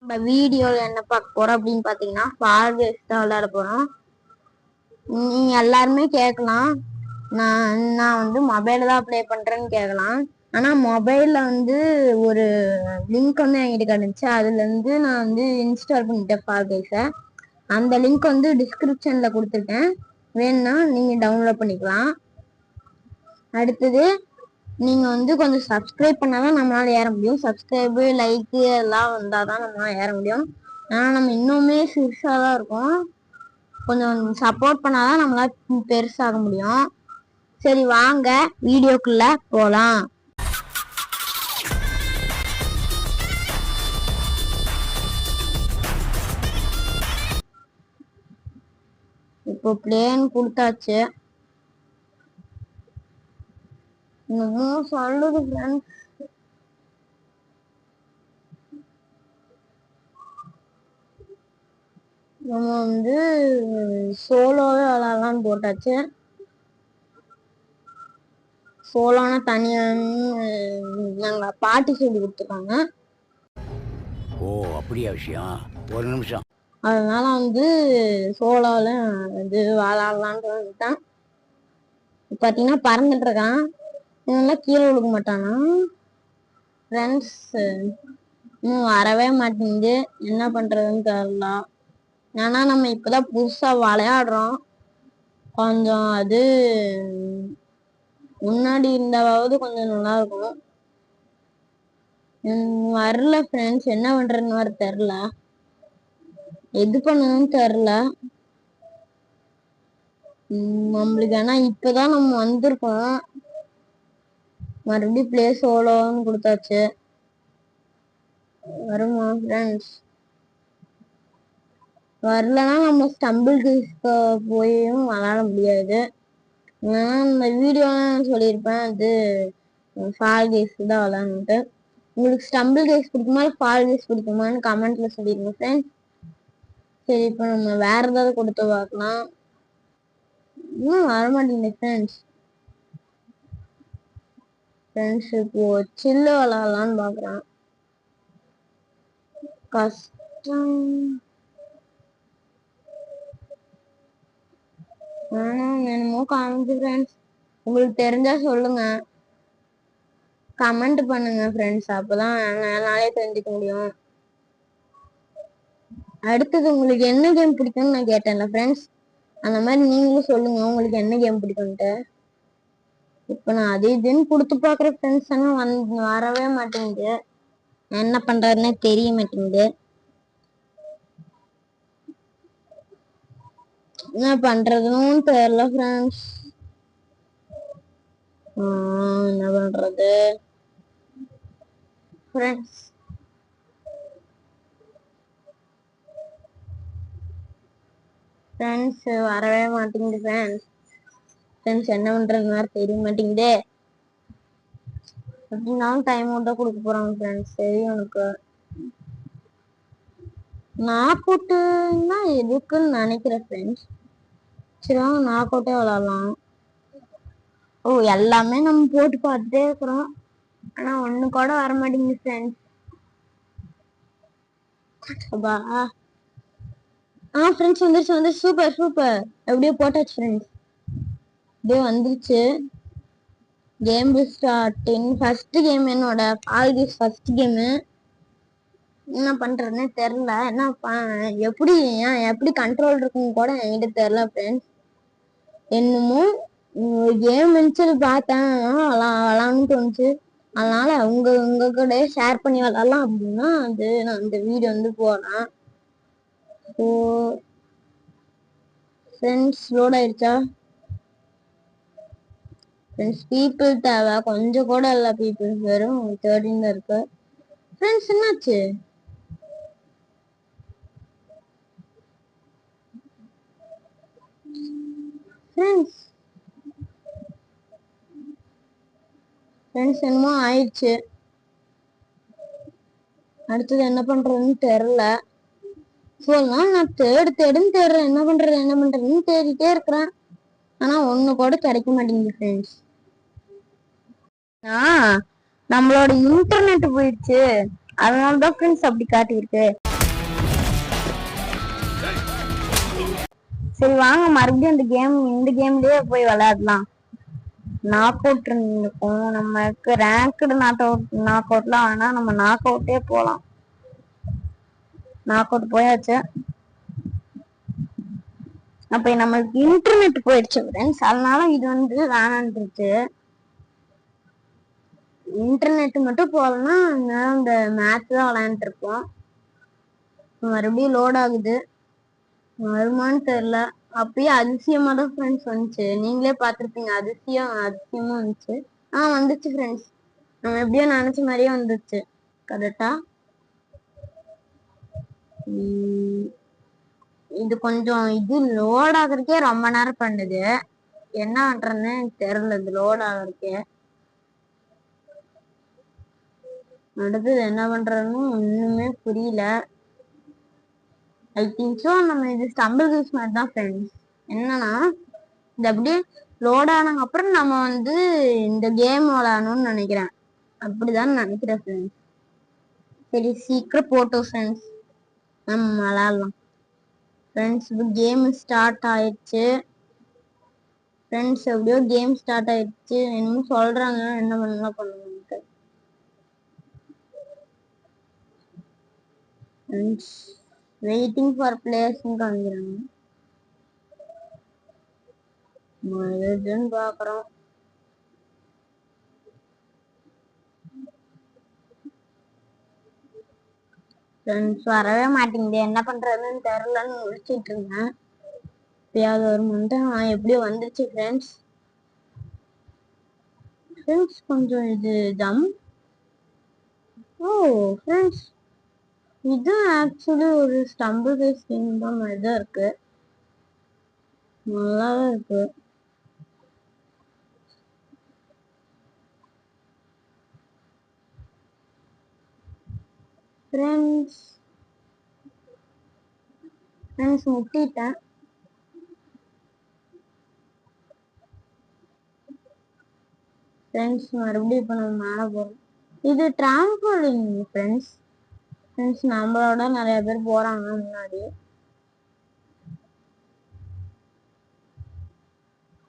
நம்ம வீடியோல என்ன பார்க்க போறோம் அப்படின்னு பாத்தீங்கன்னா ஃபால் கேஸ் தான் விளையாட போறோம். நீங்க எல்லாருமே கேட்கலாம், நான் வந்து மொபைல தான் ப்ளே பண்றேன்னு கேட்கலாம். ஆனா மொபைல்ல வந்து ஒரு லிங்க் வந்து என்கிட்ட கிடைச்சு, அதுல இருந்து நான் வந்து இன்ஸ்டால் பண்ணிட்டேன் ஃபால் கேஸை. அந்த லிங்க் வந்து டிஸ்கிரிப்ஷன்ல கொடுத்துருக்கேன், வேணும்னா நீங்க டவுன்லோட் பண்ணிக்கலாம். அடுத்தது நீங்க வந்து கொஞ்சம் சப்ஸ்கிரைப் பண்ணாதான் நம்மளால ஏற முடியும். சப்ஸ்கிரைபு லைக்கு எல்லாம் வந்தாதான் நம்மளால ஏற முடியும். ஆனா நம்ம இன்னுமே சிறுசாதான் இருக்கோம். கொஞ்சம் சப்போர்ட் பண்ணாதான் நம்மளால பெருசாக முடியும். சரி வாங்க வீடியோக்குள்ள போலாம். இப்போ பிளேன் கொடுத்தாச்சு. இன்னும் சொல்லுது ஃப்ரெண்ட்ஸ். நம்ம வந்து சோலோவே விளாடலான்னு போட்டாச்சு. சோலோனா தனியான்னு நாங்க பாட்டி சொல்லி கொடுத்துருக்காங்க. ஓ அப்படியா விஷயம், ஒரு நிமிஷம். அதனால வந்து சோலோல இது விளாடலான்னு சொல்லிட்டான். பாத்தீங்கன்னா பறந்துட்டு இருக்கான். இதெல்லாம் கீழே விழுக மாட்டானா ஃப்ரெண்ட்ஸ்? இன்னும் வரவே மாட்டேங்குது, என்ன பண்றதுன்னு தெரியல. ஏன்னா நம்ம இப்பதான் புதுசா விளையாடுறோம். கொஞ்சம் அது முன்னாடி இருந்தாவது கொஞ்சம் நல்லா இருக்கும். வரல ஃப்ரெண்ட்ஸ், என்ன பண்றதுன்னு வர தெரியல, எது பண்ணணும்னு தெரியல நம்மளுக்கு. ஆனா இப்பதான் நம்ம வந்திருக்கோம். மறுபடியும் பிளே சோலோன்னு கொடுத்தாச்சு. வருமா ஃப்ரெண்ட்ஸ்? வரலன்னா நம்ம ஸ்டம்பிள் கேஸ்க்கு போயும் விளாட முடியாது. இந்த வீடியோ சொல்லியிருப்பேன், அது ஃபால் கேஸ் தான் விளாண்டுட்டு. உங்களுக்கு ஸ்டம்பிள் கேஸ் பிடிக்குமா இல்லை ஃபால் கேஸ் பிடிக்குமான்னு கமெண்ட்ல சொல்லிருங்க ஃப்ரெண்ட்ஸ். சரி இப்போ நம்ம வேற ஏதாவது கொடுத்து பார்க்கலாம். இன்னும் வரமாட்டேங்குது ஃப்ரெண்ட்ஸ். ஃப்ரெண்ட்ஸ் இப்போ சில்லு விளாடலான்னு பாக்குறேன். கஷ்டம். என்னமோ காமிச்சு ஃப்ரெண்ட்ஸ். உங்களுக்கு தெரிஞ்சா சொல்லுங்க, கமெண்ட் பண்ணுங்க ஃப்ரெண்ட்ஸ். அப்பதான் என்னாலே தெரிஞ்சுக்க முடியும். அடுத்தது உங்களுக்கு என்ன கேம் பிடிக்கும்னு நான் கேட்டேன்ல ஃப்ரெண்ட்ஸ், அந்த மாதிரி நீங்களும் சொல்லுங்க உங்களுக்கு என்ன கேம் பிடிக்கும்ட்டு. இப்போ நான் அது இதுன்னு கொடுத்து பாக்குற ஃப்ரெண்ட்ஸ் ஆனா வரவே மாட்டேங்குது, என்ன பண்றதுன்னே தெரிய மாட்டேங்குது. என்ன பண்றதுன்னு தெரியல ஃப்ரெண்ட்ஸ். என்ன பண்றது ஃப்ரெண்ட்ஸ்? ஃப்ரெண்ட்ஸ் வரவே மாட்டேங்குது ஃப்ரெண்ட்ஸ். ஃப்ரெண்ட்ஸ் என்ன பண்றதுன்னு தெரிய மாட்டேங்குதே. எப்படினாலும் டைம் அவுட் தான் கொடுக்க போறாங்க ஃப்ரெண்ட்ஸ், தெரியும் எனக்கு. நாக் அவுட்னா எதுக்குன்னு நினைக்கிறேன் ஃப்ரெண்ட்ஸ். சரி வாங்க நாக் அவுட்டே விளாடலாம். ஓ எல்லாமே நம்ம போட்டு பார்த்துட்டே இருக்கிறோம், ஆனா ஒண்ணு கூட வர மாட்டேங்குது ஃப்ரெண்ட்ஸ். ஃப்ரெண்ட்ஸ் வந்துருச்சு. சூப்பர் சூப்பர், எப்படியோ போட்டாச்சு ஃப்ரெண்ட்ஸ். இப்படியே வந்துருச்சு. Game starting. ஃபர்ஸ்ட் கேம் என்னோட ஃபால் கேஸ் ஃபர்ஸ்ட் கேமு. என்ன பண்றதுன்னு தெரியல. எப்படி கண்ட்ரோல் இருக்குன்னு கூட என்கிட்ட தெரியல ஃப்ரெண்ட்ஸ். என்னமோ கேம் மின்சல் பார்த்தேன், விளாடணும்னு தோணுச்சு. அதனால உங்க கூட ஷேர் பண்ணி விளாடலாம் அப்படின்னா அது நான் இந்த வீடியோ வந்து போறேன். ஸோ ஃப்ரெண்ட்ஸ் லோட் ஆயிடுச்சா ஃப்ரெண்ட்ஸ்? பீப்புள் தேவை, கொஞ்சம் கூட இல்லை பீப்புள்ஸ், வெறும் 13 தான் இருக்கு ஃப்ரெண்ட்ஸ். என்னாச்சு ஃப்ரெண்ட்ஸ்? ஃப்ரெண்ட்ஸ் என்னமோ ஆயிடுச்சு. அடுத்தது என்ன பண்றதுன்னு தெரியல. சொல்லலாம் நான் தேடுன்னு தேடுறேன், என்ன பண்றதுன்னு தேடிட்டே இருக்கிறேன். ஆனா ஒண்ணு கூட கிடைக்க மாட்டேங்குது ஃப்ரெண்ட்ஸ். நம்மளோட இன்டர்நெட் போயிடுச்சு, அதனாலதான் ஃப்ரெண்ட்ஸ் அப்படி காட்டியிருக்கு. சரி வாங்க மறுபடியும் இந்த கேம்லயே போய் விளையாடலாம். நாக் அவுட் இருக்கும் நமக்கு. ரேங்க்டு நாக் அவுட்லாம் ஆனா நம்ம நாக் அவுட்டே போலாம். நாக் அவுட் போயாச்சு. அப்ப நம்மளுக்கு இன்டர்நெட் போயிடுச்சு ஃப்ரெண்ட்ஸ். அதனால இது வந்து வேணான்ருச்சு. இன்டர்நெட் மட்டும் போகலன்னா இந்த மேட்ச் தான் விளையாண்டுட்டு இருப்போம். மறுபடியும் லோட் ஆகுது. வருமானு தெரியல. அப்பயே அதிசயமா தான் ஃப்ரெண்ட்ஸ் வந்துச்சு. நீங்களே பார்த்துருப்பீங்க. அதிசயமா வந்துச்சு. வந்துச்சு ஃப்ரெண்ட்ஸ். நம்ம எப்படியோ நினைச்ச மாதிரியே வந்துச்சு. கரெக்டா இது கொஞ்சம் லோட் ஆகுறதுக்கே ரொம்ப நேரம் பண்ணுது. என்ன பண்றேன்னு தெரியல. இது லோட் ஆகுறதுக்கே. அடுத்தது என்ன பண்றதுன்னு ஒண்ணுமே புரியல. ஐ திங்க் ஸோ நம்ம இது ஸ்டம்பிள் கேஸ் மாதிரி தான் ஃப்ரெண்ட்ஸ். என்னன்னா இது அப்படியே லோட் ஆனதுக்கு அப்புறம் நம்ம வந்து இந்த கேம் விளையாடணும்னு நினைக்கிறேன். அப்படிதான் நினைக்கிறேன் ஃப்ரெண்ட்ஸ். சரி சீக்கிரம் போட்டோம் ஃப்ரெண்ட்ஸ். நம்ம விளையாடலாம் ஃப்ரெண்ட்ஸ். இப்போ கேம் ஸ்டார்ட் ஆயிடுச்சு ஃப்ரெண்ட்ஸ். எப்படியோ கேம் ஸ்டார்ட் ஆயிடுச்சு. என்னமோ சொல்றாங்க. என்ன பண்ணலாம் பண்ணுவாங்க ஃப்ரெண்ட்ஸ். வெயிட்டிங் ஃபார் பிளேயர்ஸ்னு காமிக்கிறாங்க. எதுன்னு பாக்குறோம். ஃப்ரெண்ட்ஸ் வரவே மாட்டேங்குது. என்ன பண்றதுன்னு தெரியலன்னு முடிச்சிட்டு இருந்தேன். எப்பயாவது வருமானு எப்படியோ வந்துச்சு ஃப்ரெண்ட்ஸ். ஃப்ரெண்ட்ஸ் கொஞ்சம் இது ஃப்ரெண்ட்ஸ் இது ஆக்சுவலி ஒரு ஸ்டம்பிள் பேஸ் கேம் தான் மாதிரி தான் இருக்கு. நல்லாதான் இருக்கு ஃப்ரெண்ட்ஸ். முட்டிட்டேன் ஃப்ரெண்ட்ஸ். மறுபடியும் இப்போ நம்ம மேலே போறோம். இது டிராம்போலின் ஃப்ரெண்ட்ஸ். நம்மளோட நிறைய பேர் போறாங்க முன்னாடி.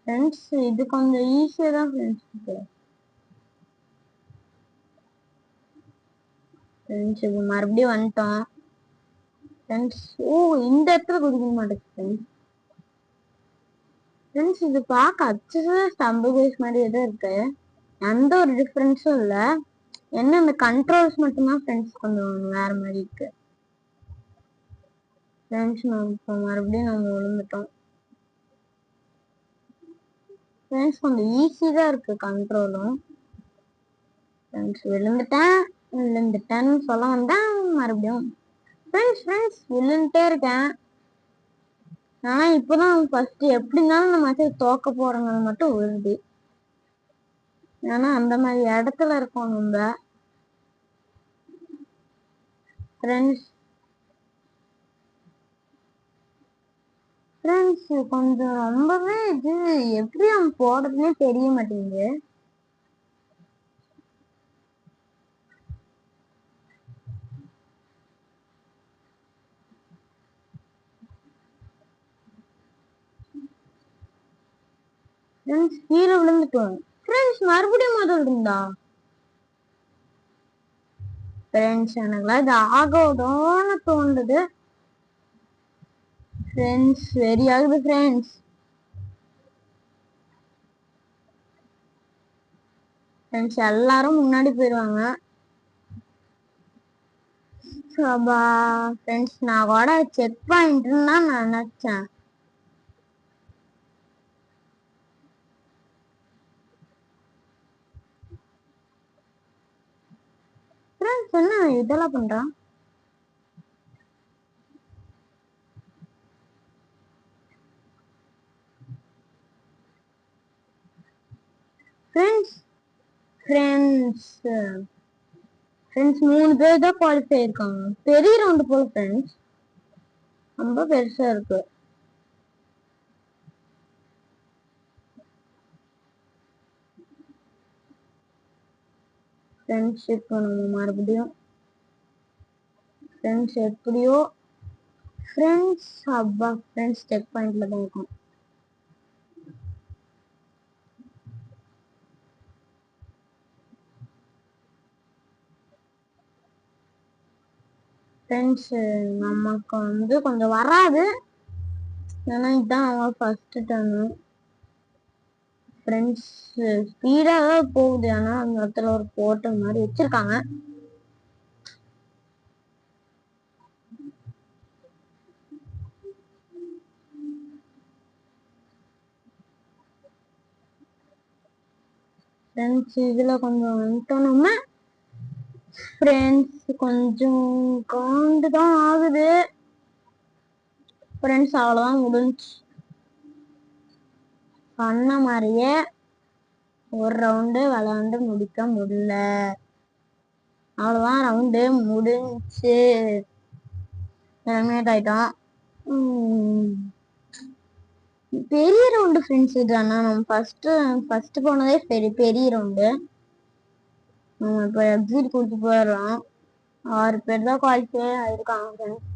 ஃப்ரெண்ட்ஸ் இது கொஞ்சம் ஈஸியா தான் ஃப்ரெண்ட்ஸ். இப்போ மறுபடியும் வந்துட்டோம் ஃப்ரெண்ட்ஸ். இந்த இடத்துல குதிக்க மாட்டேங்குது ஃப்ரெண்ட்ஸ். இது பார்க்க அச்சா ஸ்டம்பிள் பேஸ் மாதிரியே தான் இருக்கு. எந்த ஒரு டிஃபரன்ஸும் இல்லை. என்ன இந்த கண்ட்ரோல்ஸ் மட்டும்தான் ஃப்ரெண்ட்ஸ் கொஞ்சம் வேற மாதிரி இருக்கு ஃப்ரெண்ட்ஸ். இப்போ மறுபடியும் நம்ம விழுந்துட்டோம் ஃப்ரெண்ட்ஸ். கொஞ்சம் ஈஸி தான் இருக்கு கண்ட்ரோலும் ஃப்ரெண்ட்ஸ். விழுந்துட்டேன்னு சொல்ல வந்தேன் மறுபடியும் ஃப்ரெண்ட்ஸ் விழுந்துட்டே இருக்கேன். ஆனா இப்பதான் ஃபர்ஸ்ட் எப்படி இருந்தாலும் நம்ம தோக்க போறோங்கிறது மட்டும் உறுதி. ஏன்னா அந்த மாதிரி இடத்துல இருக்கோம் நம்ம ஃப்ரெண்ட்ஸ். கொஞ்சம் ரொம்பவே இது எப்படி அவன் போடுறதுன்னே தெரிய மாட்டேங்குது ஃப்ரெண்ட்ஸ். கீழே விழுந்துட்டோம் ஃப்ரெண்ட்ஸ். மறுபடியும் முதல் இருந்தா ஃப்ரெண்ட்ஸ். எனக்குலாம் இது ஆகோடோன்னு தோணுது ஃப்ரெண்ட்ஸ். வெரி ஆகுது ஃப்ரெண்ட்ஸ். எல்லாரும் முன்னாடி போயிடுவாங்க ஃப்ரெண்ட்ஸ். நான் கூட செக் பாயிண்ட்னு தான் நான் நினைச்சேன் ஃப்ரெண்ட்ஸ். என்ன இதெல்லாம் பண்றான் ஃப்ரெண்ட்ஸ். ஃப்ரெண்ட்ஸ் 3 பேர் தான் குவாலிஃபை இருக்காங்க. பெரிய ரவுண்டு போல ஃப்ரெண்ட்ஸ். ரொம்ப பெருசா இருக்கு ஃப்ரெண்ட்ஸ். இப்போ நம்ம மறுபடியும் ஃப்ரெண்ட்ஸ் எப்படியோ ஃப்ரெண்ட்ஸ் அப்பா ஃப்ரெண்ட்ஸ் செக் பாயிண்ட்ல தான் இருக்கும். ஃப்ரெண்ட்ஸ் நமக்கு வந்து கொஞ்சம் வராது, ஏன்னா இதுதான் அவங்க ஃபர்ஸ்ட் டைம். ஃப்ரெண்ட்ஸ் ஸ்பீடாக தான் போகுது, ஆனால் அந்த இடத்துல ஒரு போட்ட மாதிரி வச்சிருக்காங்க. ஃப்ரெண்ட்ஸ் இதில் கொஞ்சம் வந்துட்டோம் நம்ம. ஃப்ரெண்ட்ஸ் கொஞ்சம் காண்டு தான் ஆகுது. ஃப்ரெண்ட்ஸ் அவ்வளோதான் முடிஞ்சு. சொன்ன மாதிரியே ஒரு ரவுண்டு விளையாண்டு முடிக்க முடியல. அவ்வளோதான், ரவுண்டு முடிஞ்சு எலிமினேட் ஆயிட்டோம். பெரிய ரவுண்டு ஃப்ரெண்ட்ஸ் இதுதானா? நம்ம ஃபர்ஸ்ட் போனதே பெரிய ரவுண்டு. நம்ம இப்போ எக்ஸிட் கொடுத்து போயிடுறோம். 6 பேர் தான் குவாலிஃபை ஆயிருக்காங்க ஃப்ரெண்ட்ஸ்.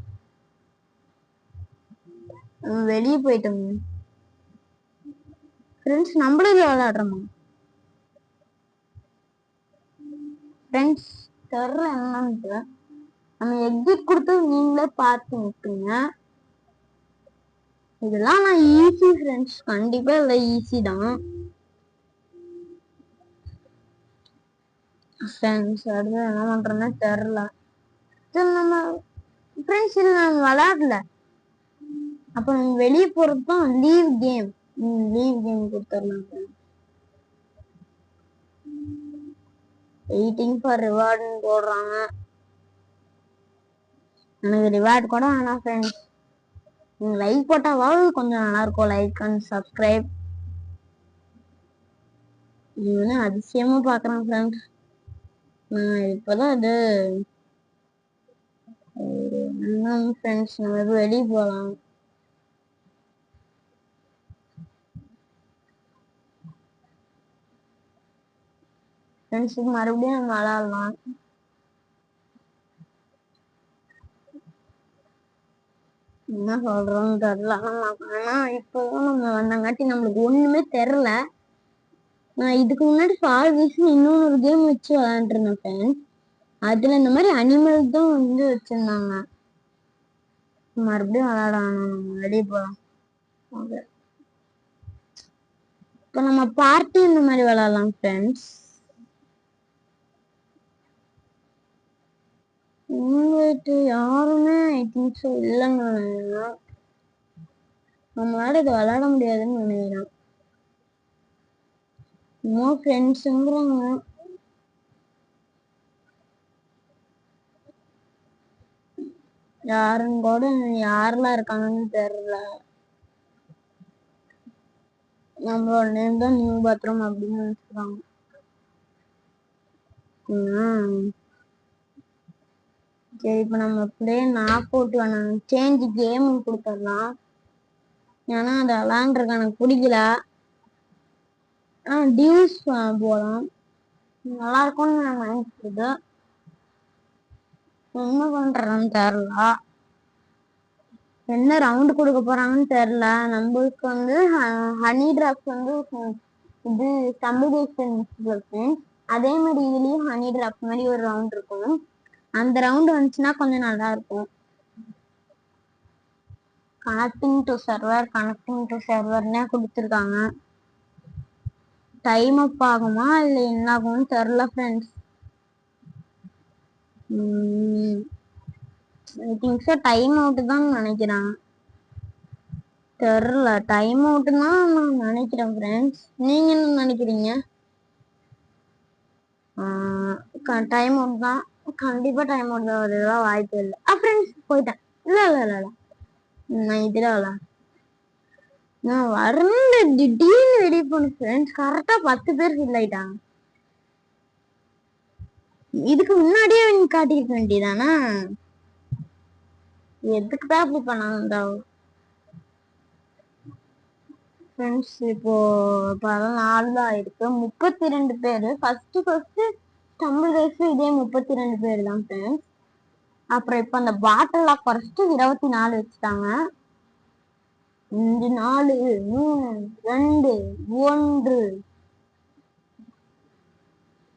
வெளியே போயிட்டோம் ஃப்ரெண்ட்ஸ். நம்மளும் விளையாடுறோமா ஃப்ரெண்ட்ஸ்? தெரியல என்னன்னு. நம்ம எக்ஸிட் கொடுத்து நீங்களே பார்த்து விட்டுருங்க. இதெல்லாம் நான் ஈஸி ஃப்ரெண்ட்ஸ், கண்டிப்பா இல்லை ஈஸி தான் ஃப்ரெண்ட்ஸ். அடுத்து என்ன பண்றேன்னு தெரியல. நம்ம ஃப்ரெண்ட்ஸ் இல்லை நம்ம விளையாடல, அப்ப நம்ம வெளியே போறது தான் லீவ் கேம். லீவ் கேம் கொடுத்துடலாம். வெயிட்டிங் ஃபார் ரிவார்டுன்னு போடுறாங்க. எனக்கு ரிவார்டு கூட வேணாம் ஃப்ரெண்ட்ஸ். நீங்க லைக் போட்டாவது கொஞ்சம் நல்லா இருக்கும். Like and subscribe. இது வந்து அதிசயமா பாக்குறேன் ஃப்ரெண்ட்ஸ். நான் இப்பதான் இது ஃப்ரெண்ட்ஸ் நம்ம வெளியே போகலாம். ஃப்ரெண்ட்ஸுக்கு மறுபடியும் நம்ம விளையாடலாம். என்ன சொல்றோம்னு தெரியல. ஆனா இப்பதான் நம்ம வந்தங்காட்டி நம்மளுக்கு ஒண்ணுமே தெரியல. நான் இதுக்கு முன்னாடி ஃபால் வீஸ்னு இன்னொரு கேம் வச்சு விளையாண்டுருந்தேன் ஃப்ரெண்ட்ஸ். அதுல இந்த மாதிரி அனிமல் தான் வந்து வச்சிருந்தாங்க. மறுபடியும் விளையாடலாம், நம்ம வெளியே போகலாம். இப்ப நம்ம பார்ட்டி இந்த மாதிரி விளையாடலாம் ஃப்ரெண்ட்ஸ். யாருமே ஐ திங்க் ஸோ இல்லைங்க. நம்மளால இதை விளையாட முடியாதுன்னு நினைக்கிறேன். நோ ஃப்ரெண்ட்ஸுங்கிறாங்க. யாருன்னு கூட யாரெல்லாம் இருக்காங்கன்னு தெரியல. நம்மளோட நேம் தான் நியூ பாத்ரூம் அப்படின்னு நினைச்சுக்கிறாங்க. சரி, இப்ப நம்ம பிளே நாக் அவுட் வேணாம், சேஞ்ச் கேம் கொடுத்துடலாம். ஏன்னா அதை விளாண்டுருக்க எனக்கு பிடிக்கல. டியூஸ் போகலாம், நல்லா இருக்கும்னு நான் நினைக்கிறது. என்ன பண்றேன்னு தெரியல. என்ன ரவுண்ட் கொடுக்க போறாங்கன்னு தெரியல. நம்மளுக்கு வந்து ஹனி டிராப்ஸ் வந்து இது கம்யூனிகேஷன். அதே மாதிரி இதுலயும் ஹனி டிராப்ஸ் மாதிரி ஒரு ரவுண்ட் இருக்கும். அந்த ரவுண்ட் வந்துச்சுன்னா கொஞ்சம் நல்லா இருக்கும். கனெக்டிங் டு சர்வர்னே கொடுத்துருக்காங்க. டைம் அப் ஆகுமா இல்லை என்ன ஆகும்னு தெரியல ஃப்ரெண்ட்ஸ். டைம் அவுட் தான் நினைக்கிறேன். தெரியல, டைம் அவுட் தான் நான் நினைக்கிறேன் ஃப்ரெண்ட்ஸ். நீங்க என்ன நினைக்கிறீங்க? டைம் அவுட் தான், கண்டிப்பா டைம் அவுட் தான் வருதுதான் வாய்ப்பு இல்லை. ஃப்ரெண்ட்ஸ் போயிட்டேன். இல்ல நான் இதுல நான் வரல, திடீர்னு வெளியே போன ஃப்ரெண்ட்ஸ். கரெக்டா 10 பேர் ஃபில் ஆயிட்டாங்க. இதுக்கு முன்னாடியே காட்டிக்க வேண்டியதானா? எதுக்குதான் அப்படி பண்ணாங்க ஃப்ரெண்ட்ஸ்? இப்போ 14 தான் ஆயிருக்கு. 32 பேரு. ஃபர்ஸ்ட் ஸ்டம்பிள் ரேஸ் இதே 32 பேர் தான் ஃப்ரெண்ட்ஸ். அப்புறம் இப்ப அந்த பாட்டில் குறைச்சிட்டு 24 வச்சுட்டாங்க. 5 4 3 2 1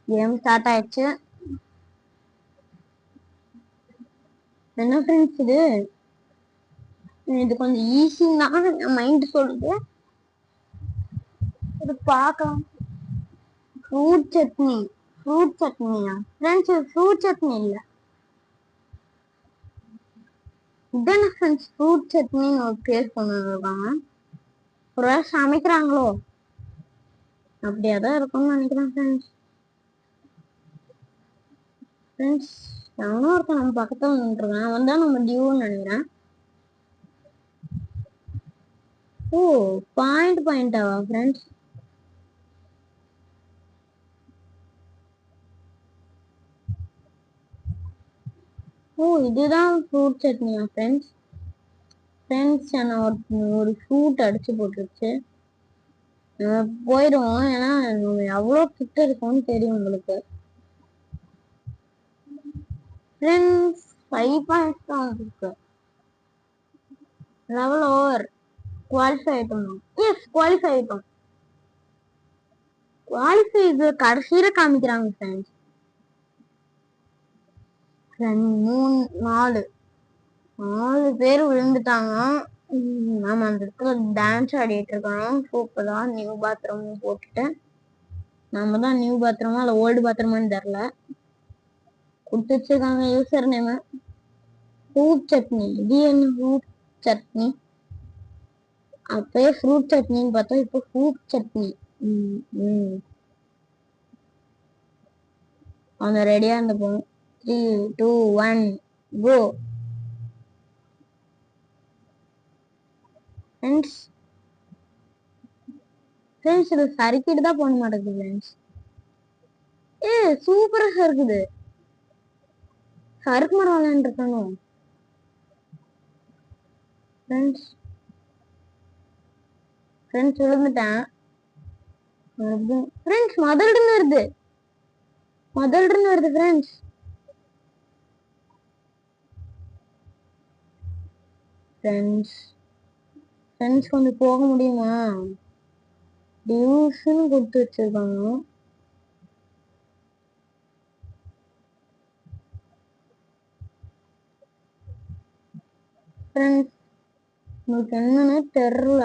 கேம் ஸ்டார்ட் ஆயிடுச்சு. என்ன ஃப்ரெண்ட்ஸ் இது கொஞ்சம் ஈஸின்னு தான் என் மைண்ட் சொல்லுது. இது பார்க்கலாம். ஃப்ரூட் சட்னியா ஃப்ரெண்ட்ஸ்? இது ஃப்ரூட் சட்னி இல்ல. இதென்ன ஃப்ரெண்ட்ஸ் ஃப்ரூட் சட்னின்னு ஒரு பேர் கொண்டு வந்திருக்காங்க. ஒருவேளை சமைக்கிறாங்களோ? அப்படியாதான் இருக்கும்னு நினைக்கிறேன் ஃப்ரெண்ட்ஸ். எவனோ ஒருத்தன் நம்ம பக்கத்துல நின்றுருக்கான். அவன் தான் நம்ம டியூன்னு நினைக்கிறேன். ஓ, பாயிண்டாவா ஃப்ரெண்ட்ஸ்? ஓ, இதுதான் ஃப்ரூட் சட்னியா ஃப்ரெண்ட்ஸ்? என்ன ஒரு ஃப்ரூட் அடிச்சு போட்டுருச்சு. போயிடுவோம், ஏன்னா எவ்வளோ கிட்ட இருக்கும்னு தெரியும் உங்களுக்கு. ஃப்ரெண்ட்ஸ் 5 பாயிண்ட்ஸ் தான் இருக்கு. Level over. குவாலிஃபை ஆயிட்டோம். எஸ், குவாலிஃபை ஆயிட்டோம். குவாலிஃபை இது கடைசியில காமிக்கிறாங்க ஃப்ரெண்ட்ஸ். 3 4 பேர் விழுந்துட்டாங்க. நாம அந்த இடத்துல டான்ஸ் ஆடிட்டு இருக்கோம். சூப்பரா நியூ பாத்ரூம் போட்டுட்டு. நம்ம தான் நியூ பாத்ரூமா இல்ல ஓல்டு பாத்ரூமான்னு தெரியல. கொடுத்து வச்சிருக்காங்க யூசர் நேம். ஃப்ரூட் சட்னி. இது என்ன ஃப்ரூட் சட்னி? அப்பயே ஃப்ரூட் சட்னின்னு பார்த்தா இப்போ ஃப்ரூட் சட்னி. அவங்க ரெடியா இருந்த போகணும். 3 2 1 கோ. ஃப்ரெண்ட்ஸ் இது சறுக்கிட்டு தான் போக மாட்டேங்குது ஃப்ரெண்ட்ஸ். சூப்பரா சறுக்குது. சறுக்கு மரம் விளையாண்டுருக்கணும் ஃப்ரெண்ட்ஸ். விழுந்துட்டேன் ஃப்ரெண்ட்ஸ். முதல்ல வருது ஃப்ரெண்ட்ஸ் கொஞ்சம் போக முடியுமா? டியூஸ்ன்னு கொடுத்து வச்சிருக்காங்க. ஃப்ரெண்ட்ஸ் உங்களுக்கு என்னன்னு தெரியல.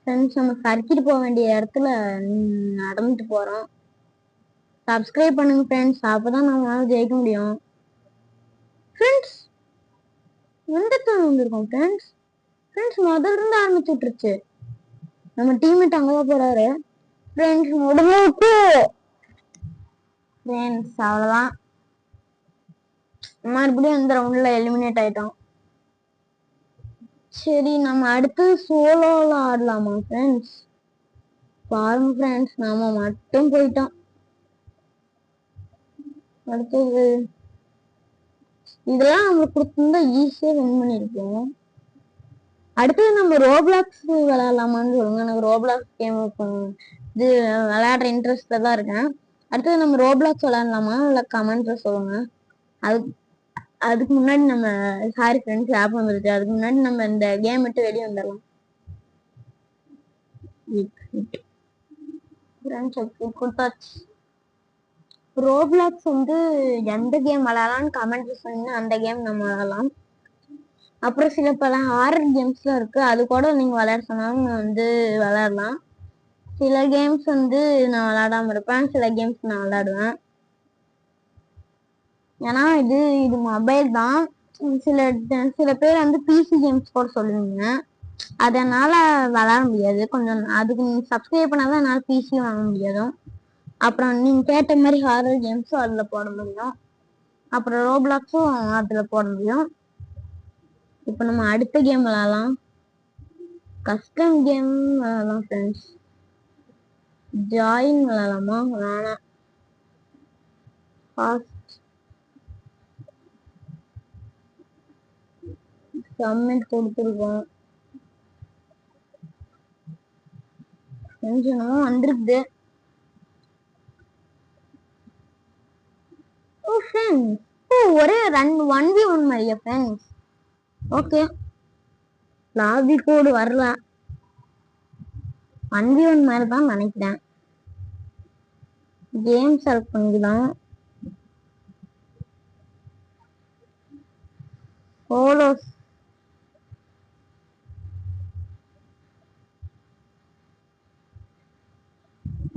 ஃப்ரெண்ட்ஸ் நம்ம சறுக்கிட்டு போக வேண்டிய இடத்துல நடந்துட்டு போறோம். சப்ஸ்கிரைப் பண்ணுங்க ஃப்ரெண்ட்ஸ், அப்பதான் நம்மளால ஜெயிக்க முடியும். ஃப்ரெண்ட்ஸ் வந்திருக்கோம் ஃப்ரெண்ட்ஸ். முதல்ல இருந்து ஆரம்பிச்சு விட்டுருச்சு. நம்ம டீம்மேட் அங்கதான் போறாரு. ஃப்ரெண்ட்ஸ் முடிஞ்சிருச்சு. ஃப்ரெண்ட்ஸ் அவ்வளவுதான். மறுபடியும் இந்த ரவுண்ட்ல எலிமினேட் ஆயிட்டோம். சரி, நம்ம அடுத்து சோலோல ஆடலாமா ஃப்ரெண்ட்ஸ்? பாருங்க ஃப்ரெண்ட்ஸ், நாம மட்டும் போயிட்டோம். அடுத்தது இதெல்லாம் நம்மளுக்கு கொடுத்திருந்தா ஈஸியா வின் பண்ணிருக்கோம். அடுத்தது நம்ம ரோப்ளாக்ஸ் விளையாடலாமான்னு சொல்லுங்க. எனக்கு ரோப்ளாக்ஸ் கேம் இது விளையாடுற இன்ட்ரெஸ்ட்ல தான் இருக்கேன். அடுத்தது நம்ம ரோப்ளாக்ஸ் விளையாடலாமா இல்ல கமெண்ட்ல சொல்லுங்க. அதுக்கு முன்னாடி நம்ம சாரி ஃப்ரெண்ட்ஸ் ஆப் வந்துருச்சு. அதுக்கு முன்னாடி நம்ம இந்த கேம் விட்டு வெளியே வந்துடலாம். ரோப்ளாக்ஸ் எந்த கேம் விளையாடலாம்னு கமெண்ட்ல சொன்னீங்கன்னா அந்த கேம் நம்ம விளையாடலாம். அப்புறம் சில பல ஹாரர் கேம்ஸ்லாம் இருக்கு, அது கூட நீங்க விளையாட சொன்னாலும் விளையாடலாம். சில கேம்ஸ் நான் விளையாடாம இருப்பேன், சில கேம்ஸ் நான் விளையாடுவேன். ஏன்னா இது மொபைல் தான். சில பேர் பிசி கேம்ஸ் கூட சொல்லுவீங்க, அதனால விளையாட முடியாது. கொஞ்சம் அதுக்கு நீங்க சப்ஸ்கிரைப் பண்ணாதான் என்னால பிசி வாங்க முடியாது. அப்புறம் நீங்க கேட்ட மாதிரி ஹாரர் கேம்ஸும் அதுல போட முடியும். அப்புறம் ரோப்ளாக்ஸும் அதுல போட முடியும். இப்ப நம்ம அடுத்த கேம் விளையாடலாம். கஸ்டம் கேம் விளையாடலாம் ஃப்ரெண்ட்ஸ். ஜாயின் விளையாடலாமா? வேணாம். சப்மிட் கொடுத்துருக்கோம். என்னமோ வந்திருக்குது. ஓ ஃப்ரெண்ட்ஸ், ஓ ஒரே 1v1 மாதிரியா ஃப்ரெண்ட்ஸ்? ஓகே, லாபி கோடு வரல. 1v1 மாதிரி தான் நினைக்கிறேன். கேம் செலக்ட் பண்ணிக்கலாம். சோலோஸ்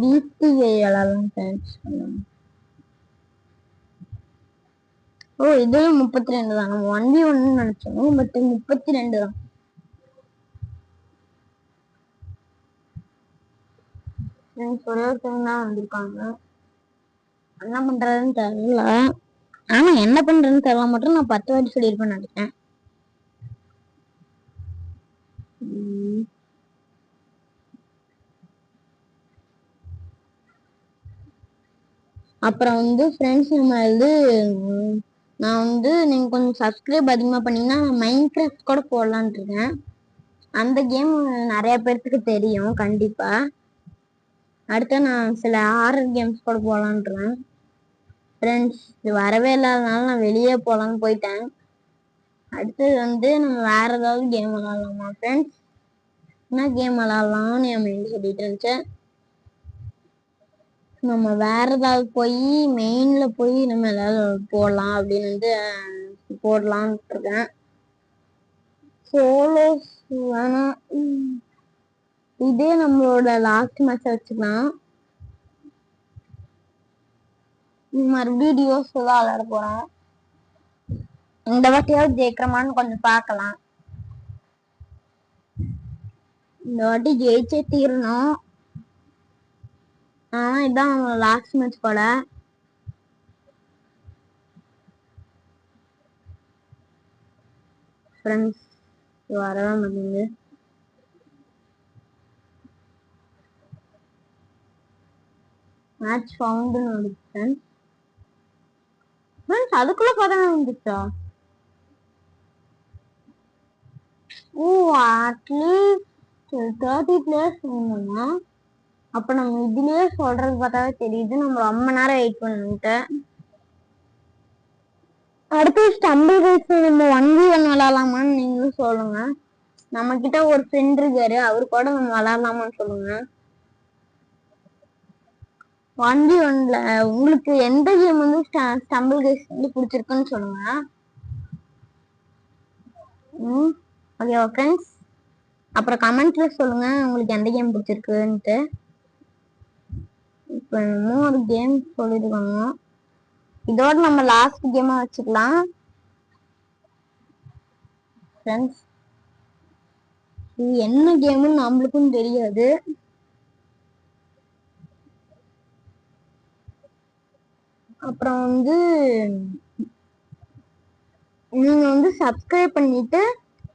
டிடிஏ விளாடலாம் ஃப்ரெண்ட்ஸ். ஓ இதுவும் 32 தான். நம்ம 1v1 நினைச்சோம், பட் 32 தான். ஒரே ஒருத்தவங்க தான் வந்திருக்காங்க. என்ன பண்றதுன்னு தெரியல. ஆனா என்ன பண்றதுன்னு தெரியல மட்டும் நான் 10 வாட்டி சொல்லியிருப்பேன் நினைக்கிறேன். அப்புறம் வந்து ஃப்ரெண்ட்ஸ் நம்ம நான் வந்து நீங்க கொஞ்சம் சப்ஸ்கிரைப் அதிகமா பண்ணீங்கன்னா மைண்ட் கிராஃப்ட் கூட போடலான் இருக்கேன். அந்த கேம் நிறைய பேர்த்துக்கு தெரியும் கண்டிப்பா. அடுத்து நான் சில ஹாரர் கேம்ஸ் கூட போடலான்றேன் ஃப்ரெண்ட்ஸ். இது வரவே இல்லாதனால நான் வெளியே போகலான்னு போயிட்டேன். அடுத்தது வந்து நம்ம வேற ஏதாவது கேம் விளாடலாமா ஃப்ரெண்ட்ஸ்? என்ன கேம் விளாடலாம்னு என் மைண்ட் சொல்லிட்டு இருந்துச்சு. நம்ம வேற ஏதாவது போய் மெயின்ல போய் நம்ம ஏதாவது போடலாம் அப்படின்னு வந்து போடலான்னு இருக்கேன். சோலோஸ் வேணாம், இதே நம்மளோட லாஸ்ட் மேட்ச் வச்சுக்கலாம். மறுபடியும் டியோஸ் தான் விளையாட போறோம். இந்த வாட்டியாவது ஜெயிக்கிறோமான்னு கொஞ்சம் பார்க்கலாம். இந்த வாட்டி ஜெயிச்சே தீரணும். ஆனா இதான் லாஸ்ட் மேட்ச் போல. ஃப்ரெண்ட்ஸ் வரவே மாட்டேங்குது. மேட்ச் ஃபவுண்டுன்னு வந்துச்சு ஃப்ரெண்ட்ஸ். அதுக்குள்ள 15 வந்துச்சா? ஓ அட்லீஸ்ட் 30 பிளேயர்ஸ் வேணுமா? அப்ப நம்ம இதுலயே சொல்றது பார்த்தாவே தெரியுது நம்ம ரொம்ப நேரம் வெயிட் பண்ணிட்டு. அடுத்து ஸ்டம்பிள் ரேஸ் நம்ம 1v1 விளாடலாமான்னு நீங்களும் சொல்லுங்க. நம்ம கிட்ட ஒரு ஃப்ரெண்ட் இருக்காரு, அவரு கூட நம்ம விளாடலாமான்னு சொல்லுங்க. 1v1ல உங்களுக்கு எந்த கேம் வந்து ஸ்டம்பிள் ரேஸ் வந்து பிடிச்சிருக்குன்னு சொல்லுங்க. ஓகேவா ஃப்ரெண்ட்ஸ்? அப்புறம் கமெண்ட்ல சொல்லுங்க உங்களுக்கு எந்த கேம் பிடிச்சிருக்குன்ட்டு. இப்போ இன்னும் ஒரு கேம் சொல்லிருக்காங்க. இதோட நம்ம லாஸ்ட் கேமா வச்சுக்கலாம் ஃப்ரெண்ட்ஸ். இது என்ன கேம்னு நம்மளுக்கும் தெரியாது. அப்புறம் வந்து நீங்க வந்து சப்ஸ்கிரைப் பண்ணிட்டு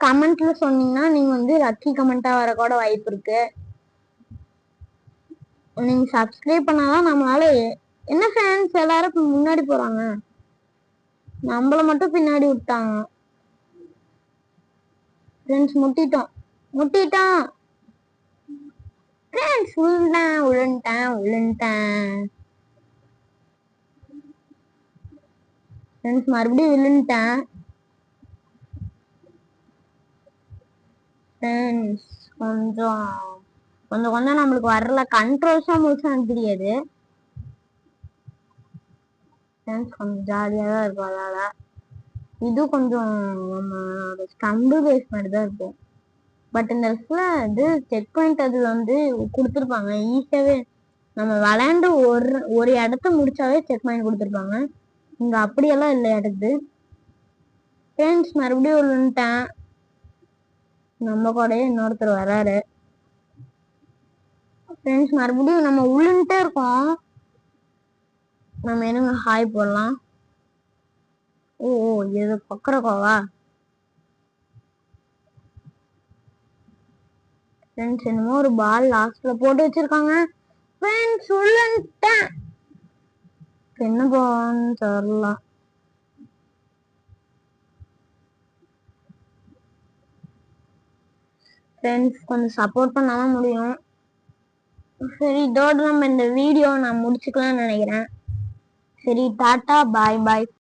கமெண்ட்ல சொன்னீங்கன்னா நீங்க வந்து லக்கி கமெண்டா வர கூட வாய்ப்பு இருக்கு. நீங்க சப்ஸ்கிரைப் பண்ணாதான் நம்மளால. என்ன ஃபேன்ஸ் எல்லாரும் முன்னாடி போறாங்க, நம்மள மட்டும் பின்னாடி விட்டாங்க ஃப்ரெண்ட்ஸ். முட்டிட்டோம் ஃப்ரெண்ட்ஸ். விழுந்துட்டேன் ஃப்ரெண்ட்ஸ். மறுபடியும் விழுந்துட்டேன் ஃப்ரெண்ட்ஸ். கொஞ்சம் கொஞ்சம் நம்மளுக்கு வரல. கண்ட்ரோல்ஸா முழுசா எனக்கு தெரியாது ஃப்ரெண்ட்ஸ். கொஞ்சம் ஜாலியா தான் இருக்கும் அதனால. இது கொஞ்சம் நம்ம ஸ்டம்பிள் பேஸ் மாதிரி தான் இருக்கும். பட் இந்த இடத்துல இது செக் பாயிண்ட் அது வந்து கொடுத்துருப்பாங்க ஈஸியாவே. நம்ம விளையாண்டு ஒரு இடத்த முடிச்சாவே செக் பாயிண்ட் கொடுத்துருப்பாங்க. இங்க அப்படியெல்லாம் இல்லை இடத்து ஃப்ரெண்ட்ஸ். மறுபடியும் விழுந்துட்டேன். நம்ம கூடயே இன்னொருத்தர் வராரு ஃப்ரெண்ட்ஸ். மறுபடியும் நம்ம விழுந்துட்டே இருக்கோம். நம்ம என்னங்க ஹாய் போடலாம். ஓ இது பக்கறக்கோவா ஃப்ரெண்ட்ஸ்? என்னமோ ஒரு பால் லாஸ்ட்ல போட்டு வச்சிருக்காங்க ஃப்ரெண்ட்ஸ். விழுந்துட்டேன். என்ன பால்னு தெரியல ஃப்ரெண்ட்ஸ் கொஞ்சம் சப்போர்ட் பண்ணாதான் முடியும். சரி, இதோட நம்ம இந்த வீடியோ நான் முடிச்சுக்கலாம்னு நினைக்கிறேன். சரி, டாட்டா, பாய் பாய்.